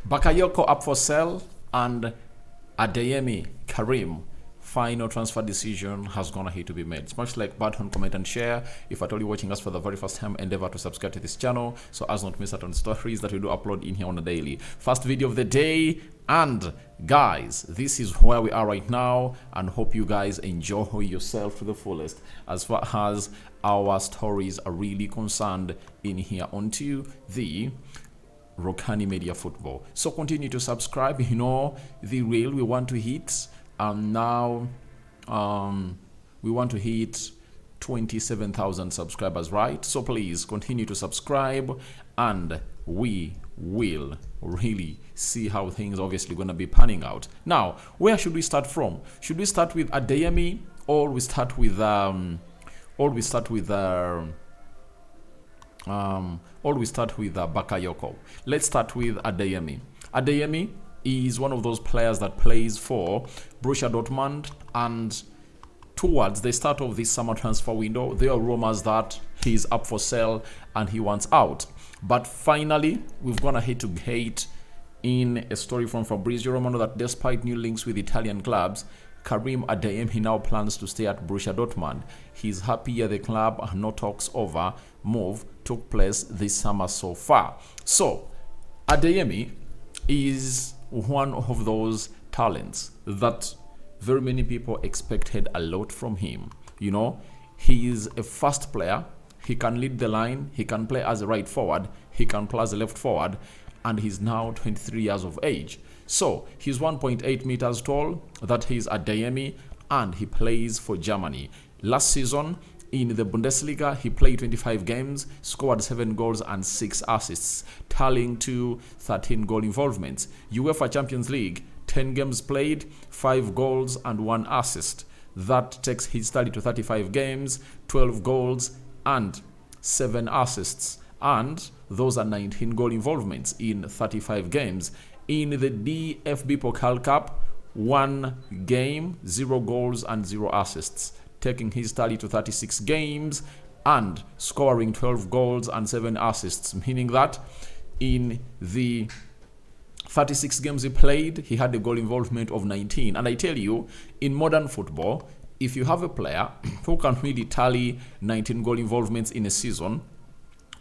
Bakayoko up for sale, and Adeyemi Karim final transfer decision has gone ahead to be made. Smash like button, comment and share. If at all you're watching us for the very first time, endeavor to subscribe to this channel so as not miss out on stories that we do upload in here on a daily. First video of the day, and guys, this is where we are right now, and hope you guys enjoy yourself to the fullest as far as our stories are really concerned in here onto the Rokani Media Football. So continue to subscribe. You know the real we want to hit. Now we want to hit 27,000 subscribers, right? So please continue to subscribe, and we will really see how things obviously going to be panning out. Now, where should we start from? Should we start with Adeyemi, or we start with Bakayoko? Let's start with Adeyemi. Adeyemi is one of those players that plays for Borussia Dortmund, and towards the start of this summer transfer window, there are rumors that he's up for sale and he wants out. But finally, we've gone ahead to gate in a story from Fabrizio Romano that despite new links with Italian clubs, Karim Adeyemi now plans to stay at Borussia Dortmund. He's happy at the club, and no talks over move took place this summer so far. So Adeyemi is one of those talents that very many people expected a lot from him. You know, he is a fast player. He can lead the line. He can play as a right forward. He can play as a left forward. And he's now 23 years of age. So he's 1.8 meters tall. That is Adeyemi, and he plays for Germany. Last season in the Bundesliga, he played 25 games, scored 7 goals and 6 assists, tallying to 13 goal involvements. UEFA Champions League, 10 games played, 5 goals and 1 assist. That takes his tally to 35 games, 12 goals and 7 assists. And those are 19 goal involvements in 35 games. In the DFB Pokal Cup, 1 game, 0 goals and 0 assists, taking his tally to 36 games and scoring 12 goals and 7 assists, meaning that in the 36 games he played, he had a goal involvement of 19. And I tell you, in modern football, if you have a player who can really tally 19 goal involvements in a season,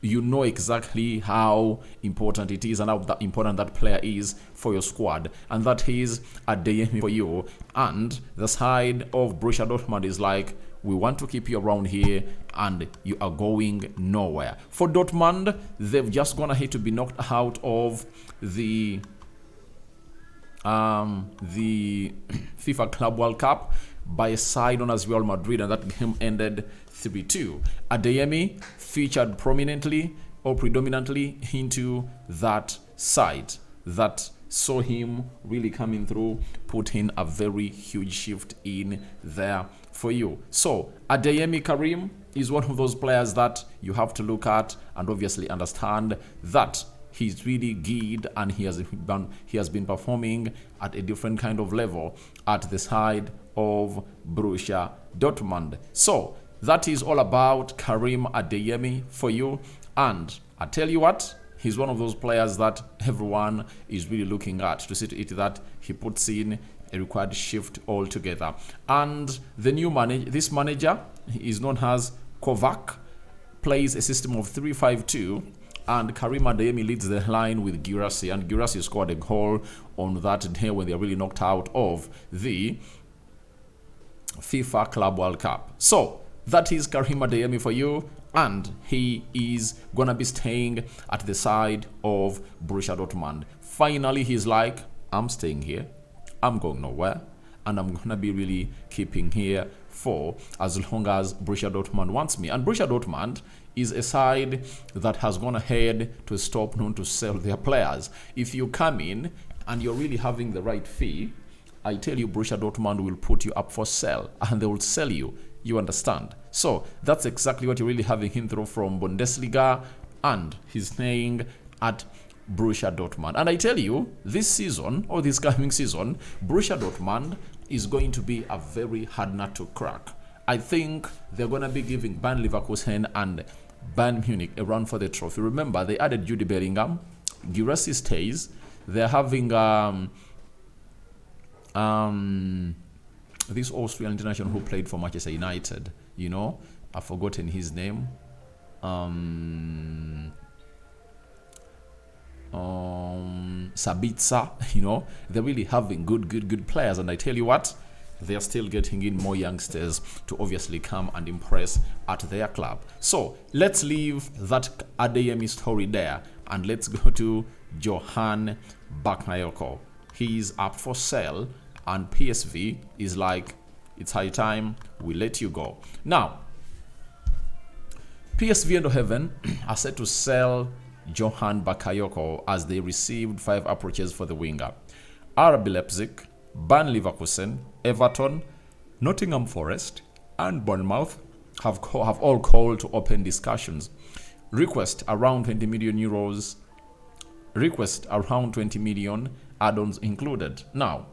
you know exactly how important it is and how important that player is for your squad. And that is Adeyemi for you. And the side of Borussia Dortmund is like, we want to keep you around here and you are going nowhere. For Dortmund, they've just gone ahead to be knocked out of the FIFA Club World Cup by a side known as Real Madrid, and that game ended 3-2. Adeyemi featured prominently or predominantly into that side that saw him really coming through, putting a very huge shift in there for you. So Adeyemi Karim is one of those players that you have to look at and obviously understand that he's really good, and he has been performing at a different kind of level at the side of Borussia Dortmund. So that is all about Karim Adeyemi for you. And I tell you what, he's one of those players that everyone is really looking at to see to it that he puts in a required shift altogether. And the new this manager is known as Kovac, plays a system of 3-5-2, and Karim Adeyemi leads the line with Girassi, and Girassi scored a goal on that day when they were really knocked out of the FIFA Club World Cup. So that is Karim Adeyemi for you, and he is gonna be staying at the side of Borussia Dortmund. Finally, he's like, I'm staying here, I'm going nowhere, and I'm gonna be really keeping here for as long as Borussia Dortmund wants me. And Borussia Dortmund is a side that has gone ahead to stop known to sell their players. If you come in and you're really having the right fee, I tell you, Borussia Dortmund will put you up for sale and they will sell you. You understand? So that's exactly what you're really having him through from Bundesliga, and he's staying at Borussia Dortmund. And I tell you, this season or this coming season, Borussia Dortmund is going to be a very hard nut to crack. I think they're going to be giving Bayern Leverkusen and Bayern Munich a run for the trophy. Remember, they added Jude Bellingham, Girassi stays, they're having this Austrian international who played for Manchester United, you know, I've forgotten his name. Sabitzer, you know, they're really having good players, and I tell you what, they're still getting in more youngsters to obviously come and impress at their club. So let's leave that Adeyemi story there and let's go to Johan Bakayoko. He's up for sale and PSV is like, it's high time we let you go. Now, PSV Eindhoven are set to sell Johan Bakayoko as they received 5 approaches for the winger. RB Leipzig, Bayer Leverkusen, Everton, Nottingham Forest, and Bournemouth have all called to open discussions. Request around 20 million euros. Request around 20 million, add-ons included. Now,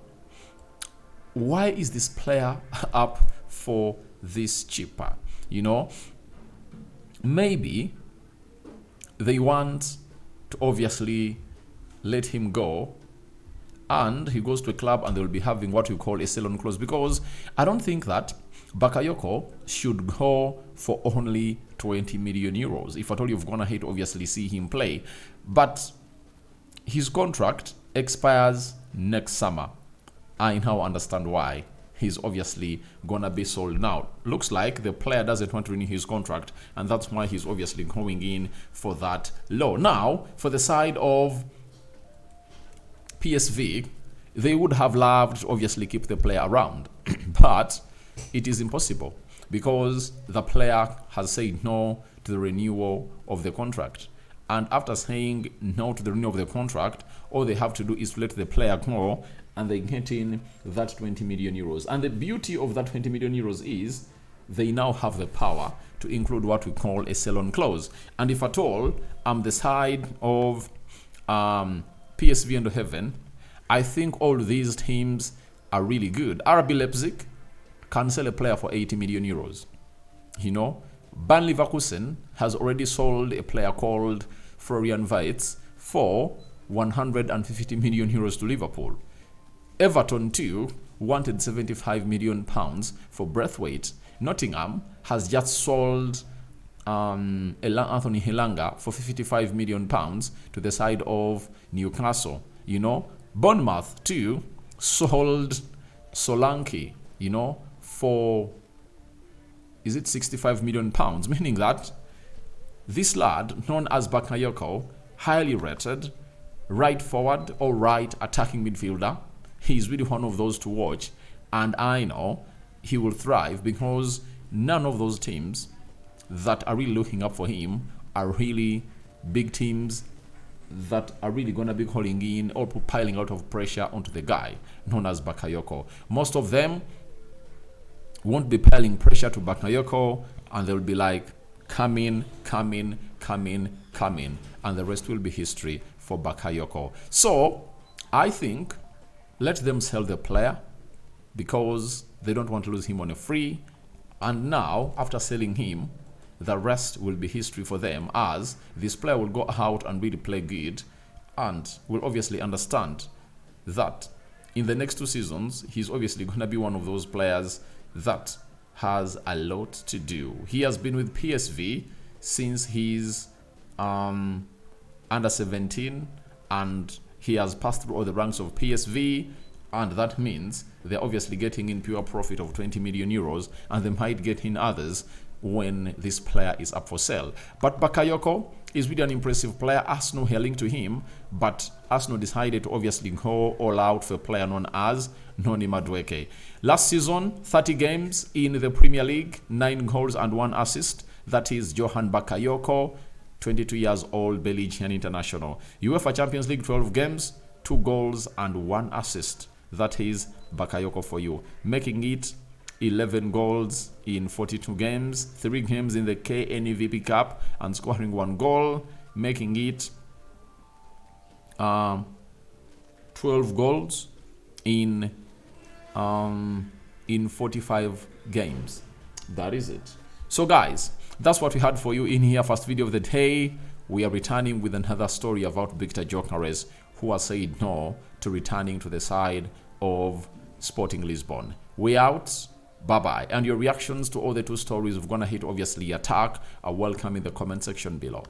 why is this player up for this cheaper? You know, maybe they want to obviously let him go and he goes to a club and they'll be having what we call a sell-on clause, because I don't think that Bakayoko should go for only 20 million euros. If at all you've gone ahead to obviously see him play, but his contract expires next summer. I now understand why he's obviously gonna be sold now. Looks like the player doesn't want to renew his contract, and that's why he's obviously going in for that low. Now, for the side of PSV, they would have loved to obviously keep the player around, but it is impossible because the player has said no to the renewal of the contract. And after saying no to the renewal of the contract, all they have to do is to let the player go and they get in that 20 million euros. And the beauty of that 20 million euros is they now have the power to include what we call a sell-on clause. And if at all, the side of PSV Eindhoven, I think all these teams are really good. RB Leipzig can sell a player for 80 million euros. You know, Bayer Leverkusen has already sold a player called Florian Wirtz for 150 million euros to Liverpool. Everton too wanted 75 million pounds for Braithwaite. Nottingham has just sold Anthony Elanga for 55 million pounds to the side of Newcastle. You know, Bournemouth too sold Solanke, you know, for, is it 65 million pounds? Meaning that this lad, known as Bakayoko, highly rated, right forward or right attacking midfielder, he's really one of those to watch, and I know he will thrive because none of those teams that are really looking up for him are really big teams that are really going to be calling in or piling out of pressure onto the guy known as Bakayoko. Most of them won't be piling pressure to Bakayoko, and they'll be like, come in, and the rest will be history for Bakayoko. So I think let them sell the player because they don't want to lose him on a free, and now after selling him, the rest will be history for them, as this player will go out and really play good and will obviously understand that in the next 2 seasons he's obviously going to be one of those players that has a lot to do. He has been with PSV since he's under 17, and he has passed through all the ranks of PSV, and that means they're obviously getting in pure profit of 20 million euros, and they might get in others when this player is up for sale. But Bakayoko is really an impressive player. Arsenal are linked to him, but Arsenal decided to obviously go all out for a player known as Noni Madueke. Last season, 30 games in the Premier League, 9 goals and 1 assist. That is Johan Bakayoko, 22 years old, Belgian international. UEFA Champions League, 12 games, 2 goals and 1 assist. That is Bakayoko for you, making it 11 goals in 42 games, 3 games in the KNVP Cup, and scoring 1 goal, making it 12 goals in 45 games. That is it. So guys, that's what we had for you in here. First video of the day. We are returning with another story about Victor Gyökeres. who has said no to returning to the side of Sporting Lisbon. We out. Bye-bye. And your reactions to all the two stories we're going to hit, obviously, attack, are welcome in the comment section below.